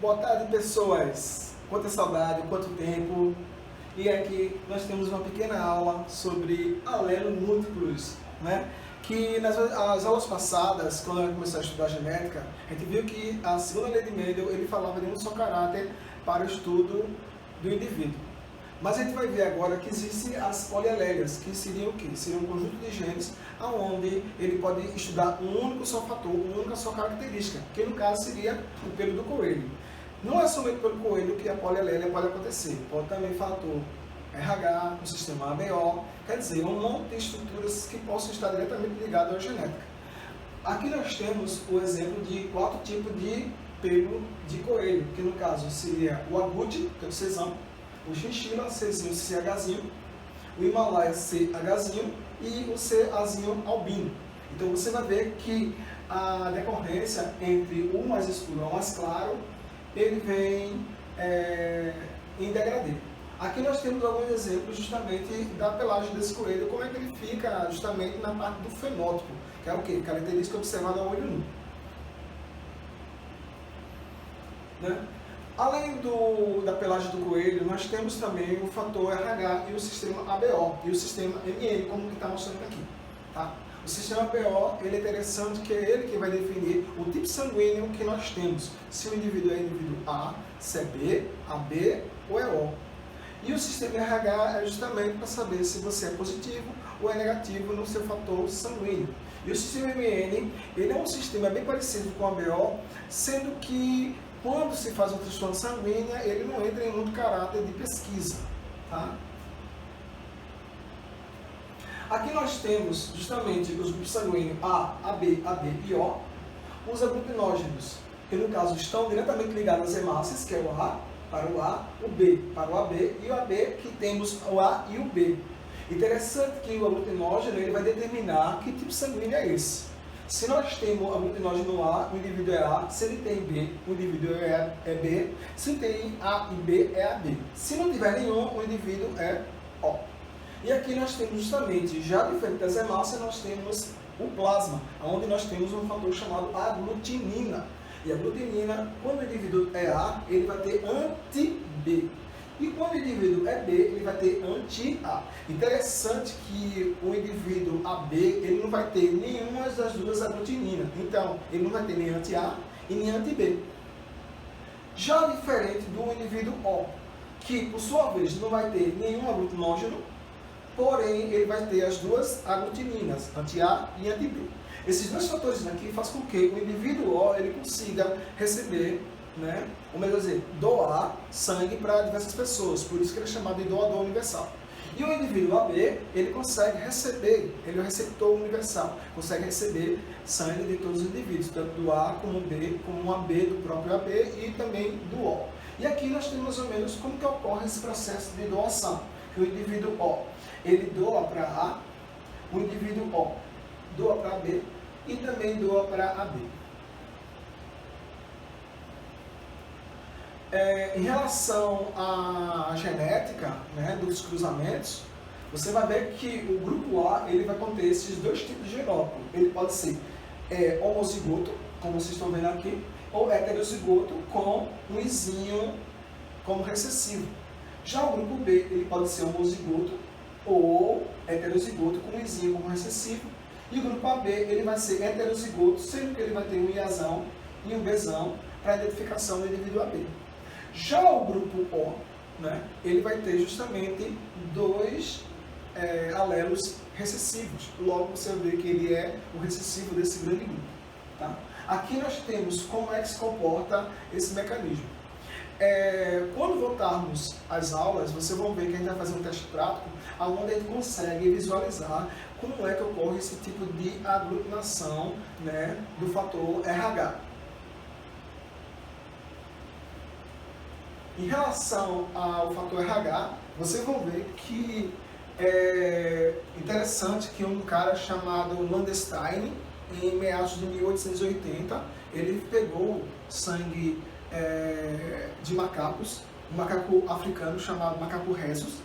Boa tarde, pessoas! Quanta saudade, quanto tempo! E aqui nós temos uma pequena aula sobre alelos múltiplos, né? Que nas as aulas passadas, quando eu comecei a estudar genética, a gente viu que a segunda lei de Mendel ele falava de um só caráter para o estudo do indivíduo. Mas a gente vai ver agora que existem as polialélias, que seriam o quê? Seriam um conjunto de genes onde ele pode estudar um único só fator, uma única só característica, que no caso seria o pelo do coelho. Não é somente pelo coelho que a polialélia pode acontecer, pode também fator RH, o sistema ABO, quer dizer, um monte de estruturas que possam estar diretamente ligadas à genética. Aqui nós temos o exemplo de 4 tipos de pelo de coelho, que no caso seria o agouti, que é o Czão, o chinchila, Czinho, CHzinho, o Himalaia, CHzinho e o CAzinho albino. Então você vai ver que a decorrência entre o mais escuro e o mais claro, ele vem em degradê. Aqui nós temos alguns exemplos justamente da pelagem desse coelho, como é que ele fica justamente na parte do fenótipo, que é o quê? Característica observada ao olho nu. Né? Além da pelagem do coelho, nós temos também o fator RH e o sistema ABO e o sistema MN, como que está mostrando aqui. Tá? O sistema ABO ele é interessante que é ele que vai definir o tipo sanguíneo que nós temos, se o indivíduo é indivíduo A, se é B, AB ou é O. E o sistema RH é justamente para saber se você é positivo ou é negativo no seu fator sanguíneo. E o sistema MN ele é um sistema bem parecido com o ABO, sendo que quando se faz uma transfusão sanguínea, ele não entra em muito caráter de pesquisa. Tá? Aqui nós temos justamente os grupos sanguíneos A, AB, AB e O, os aglutinógenos, que no caso estão diretamente ligados às hemácias, que é o A para o A, o B para o AB e o AB que temos o A e o B. Interessante que o aglutinógeno ele vai determinar que tipo sanguíneo é esse. Se nós temos aglutinógeno A, o indivíduo é A, se ele tem B, o indivíduo é B, se tem A e B, é AB. Se não tiver nenhum, o indivíduo é O. E aqui nós temos justamente, já diferente das hemácias, nós temos o plasma, onde nós temos um fator chamado aglutinina. E a aglutinina, quando o indivíduo é A, ele vai ter anti-B. E quando o indivíduo é B, ele vai ter anti-A. Interessante que o indivíduo AB, ele não vai ter nenhuma das duas aglutininas. Então, ele não vai ter nem anti-A e nem anti-B. Já diferente do indivíduo O, que por sua vez não vai ter nenhum aglutinógeno, porém ele vai ter as duas aglutininas, anti-A e anti-B. Esses dois fatores aqui fazem com que o indivíduo O ele consiga receber, né, ou melhor dizer, doar sangue para diversas pessoas, por isso que ele é chamado de doador universal. E o indivíduo AB, ele consegue receber, ele é o receptor universal, consegue receber sangue de todos os indivíduos, tanto do A como do B, como um AB do próprio AB e também do O. E aqui nós temos mais ou menos como que ocorre esse processo de doação, que o indivíduo O, ele doa para A, o indivíduo O doa para B e também doa para AB. Em relação à genética, né, dos cruzamentos, você vai ver que o grupo A ele vai conter esses dois tipos de genótipo. Ele pode ser homozigoto, como vocês estão vendo aqui, ou heterozigoto com um izinho como recessivo. Já o grupo B ele pode ser homozigoto ou heterozigoto com um izinho como recessivo. E o grupo AB ele vai ser heterozigoto, sendo que ele vai ter um Iazão e um Bzão para a identificação do indivíduo AB. Já o grupo O, né, ele vai ter justamente dois alelos recessivos. Logo você vê que ele é o recessivo desse grande grupo. Tá? Aqui nós temos como é que se comporta esse mecanismo. Quando voltarmos às aulas, vocês vão ver que a gente vai fazer um teste prático, onde a gente consegue visualizar como é que ocorre esse tipo de aglutinação, né, do fator RH. Em relação ao fator RH, vocês vão ver que é interessante que um cara chamado Landstein, em meados de 1880, ele pegou sangue de macacos, um macaco africano chamado macaco rhesus,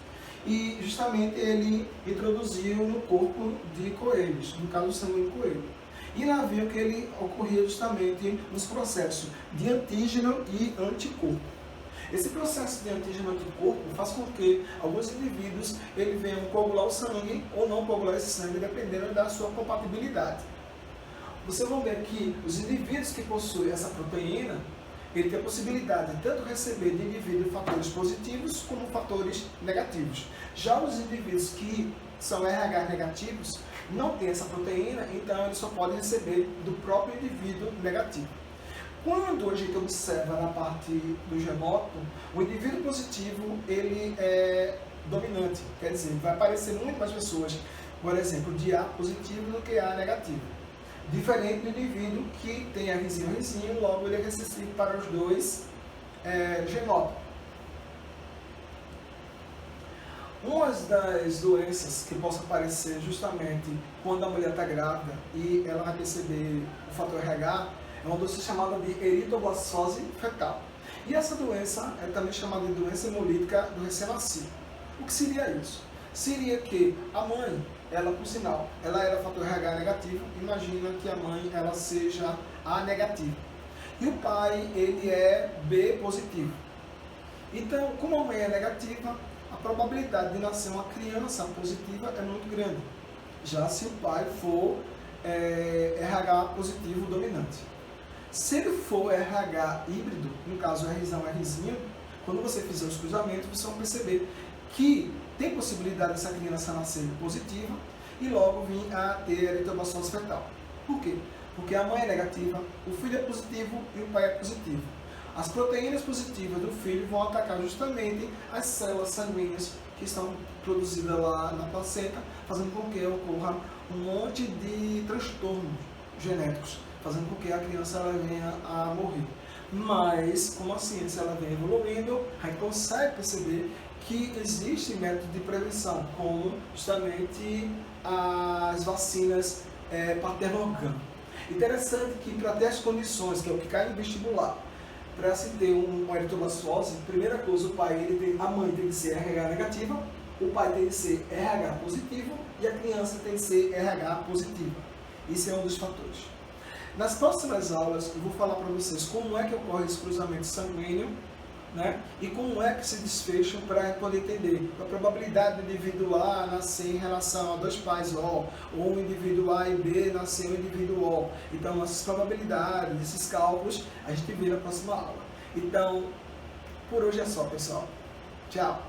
e justamente ele introduziu no corpo de coelhos, no caso o sangue de coelho. E lá viu que ele ocorria justamente nos processos de antígeno e anticorpo. Esse processo de antígeno e anticorpo faz com que alguns indivíduos ele venham coagular o sangue ou não coagular esse sangue, dependendo da sua compatibilidade. Vocês vão ver que os indivíduos que possuem essa proteína, ele tem a possibilidade de tanto receber de indivíduos fatores positivos como fatores negativos. Já os indivíduos que são RH negativos, não têm essa proteína, então eles só podem receber do próprio indivíduo negativo. Quando a gente observa na parte do genótipo, o indivíduo positivo ele é dominante, quer dizer, vai aparecer muito mais pessoas, por exemplo, de A positivo do que A negativo. Diferente do indivíduo que tem a risinho, logo ele é recessivo para os dois genótipos. Uma das doenças que possa aparecer justamente quando a mulher está grávida e ela vai perceber o fator RH é uma doença chamada de eritroblastose fetal. E essa doença é também chamada de doença hemolítica do recém-nascido. O que seria isso? Seria que a mãe, ela por sinal, ela era fator RH negativo, imagina que a mãe ela seja A negativo. E o pai, ele é B positivo. Então, como a mãe é negativa, a probabilidade de nascer uma criança positiva é muito grande, já se o pai for RH positivo dominante. Se ele for RH híbrido, no caso Rzão Rzinho, quando você fizer os cruzamentos, vocês vão perceber que tem possibilidade dessa criança nascer positiva e logo vir a ter eritroblastose fetal. Por quê? Porque a mãe é negativa, o filho é positivo e o pai é positivo. As proteínas positivas do filho vão atacar justamente as células sanguíneas que estão produzidas lá na placenta, fazendo com que ocorra um monte de transtornos genéticos, fazendo com que a criança ela venha a morrer. Mas, como a ciência ela vem evoluindo, a gente consegue perceber que existe método de prevenção, como justamente as vacinas paterno-orgânicas. Interessante que para ter as condições, que é o que cai em vestibular, para se ter uma eritroblastose, primeira coisa, a mãe tem que ser RH negativa, o pai tem que ser RH positivo e a criança tem que ser RH positiva. Isso é um dos fatores. Nas próximas aulas eu vou falar para vocês como é que ocorre esse cruzamento sanguíneo, né? E como é que se desfecham para poder entender a probabilidade do indivíduo A nascer em relação a dois pais O, ou o indivíduo A e B nascer no indivíduo O. Então, essas probabilidades, esses cálculos, a gente vê na próxima aula. Então, por hoje é só, pessoal. Tchau!